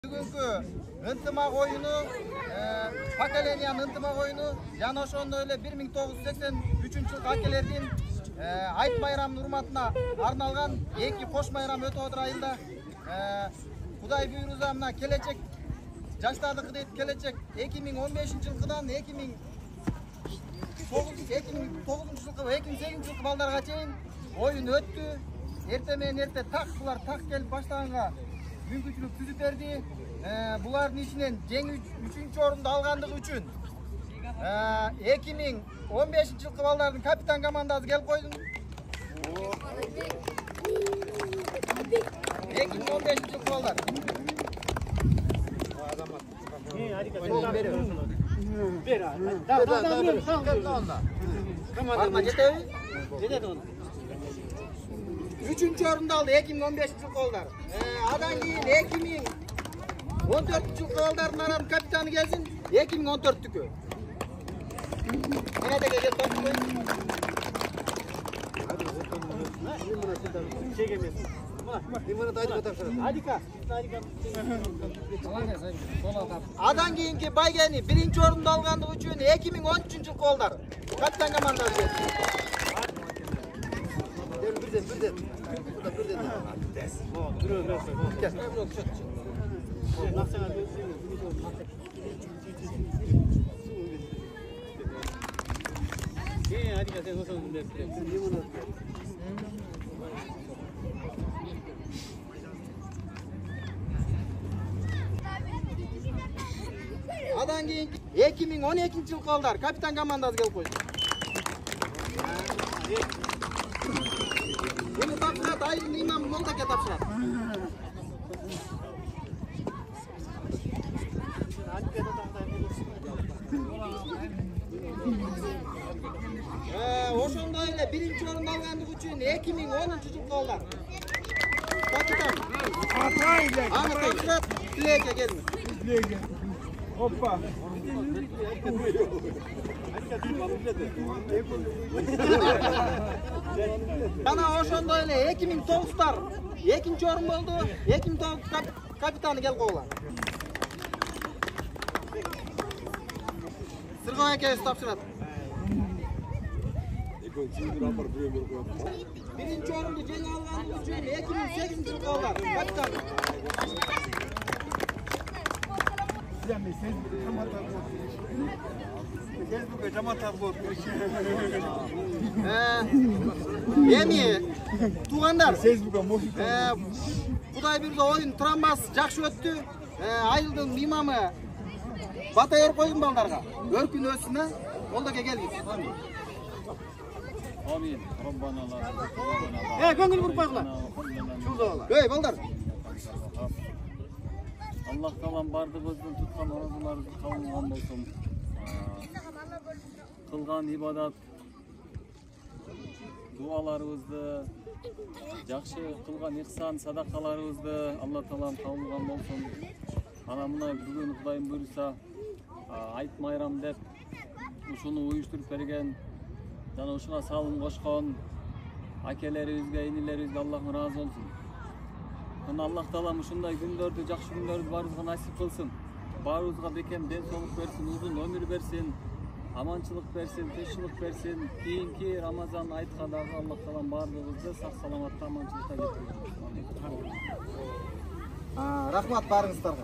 Бүгүнкү ынтымак оюну, поколениянын ынтымак оюну жана ошондой эле 1983-жылкы акелердин айт майрамынын урматына арналган эки кош майрам өтүп отур айылда. Кудай буйруза мына келечек жаштардыкы дейт, келечек 2015-жылкыдан 2009-жылкы 2008-жылкы балдарга чейин оюн өттү. Эрте менен эрте булар так келип баштаганга мүмкүнчүлүк түзүп берди. Булардын ичинен жеңүү 3-чү орунду алгандыгы үчүн 2015-жылкы балдардын капитан командасы келип койду. 2015-жылкы балдар. Üçüncü orunda aldı 2015-жылкы балдар. Adan keyin 2014-жылкы балдардын аранын капитаны келсин, 2014-түкү. Ana da geliyor top koy. Adan keyinki baygeni birinci orunda algandığı üçün 2013-жылкы балдар. Kapitan komandası geldi. Birden. Adan keyin 2012-жылкы балдар kapitan komandası gelip koydu. Bunu tapşırat, ayın imam Moldak'a tapşırat. Oşonda ile birinci orunda algandığı üçün 2010-жылкы балдар. Kapitan. Ama tapşırat, Dilek'e gelmiş. Hoppa. Bana oşonda ile 2009'lar 2-nji orun boldu. 2009 kapitanı gel koylar. Sırgın ekebisi tapşırat. Birinci orundu jeng algandığı üçün 2008-жылкы балдар. Kapitan. Эми туугандар, Кудай буйрса оюн травмас жакшы өттү. Айылдын имамы батайыр койдун балдарга. Өркүн өссүн, Молдоке келгин. Amin. Rabbana la Көңүл бурпагыла. Эй, балдар. Allah talam bardığımızın tutkan oruçlarımızı kavulgan bolsun. Kılgan ibadat, dualarımızdı, jakşı kılgan ihsan sadakalarımızdı Allah talam kavulgan bolsun. Ana mına bugün Kudayım buyursa ayt mayram dep uşunu uyuşturup bergen jana uşuna salым koşkon akeleribizge, inileribizge Allah'ın razı olsun. Allah talam ушундай күндөрдү, жакшы күндөрдү баарыбызга насип кылсын. Баарыбызга бекем ден соолук берсин, узун өмүр берсин, аманчылык берсин, тынччылык берсин. Кийинки Рамазан айтка дагы Аллах таалам баардыгыбызды сак саламатта аманчылыкта жеткирсин. Рахмат барыңыздарга.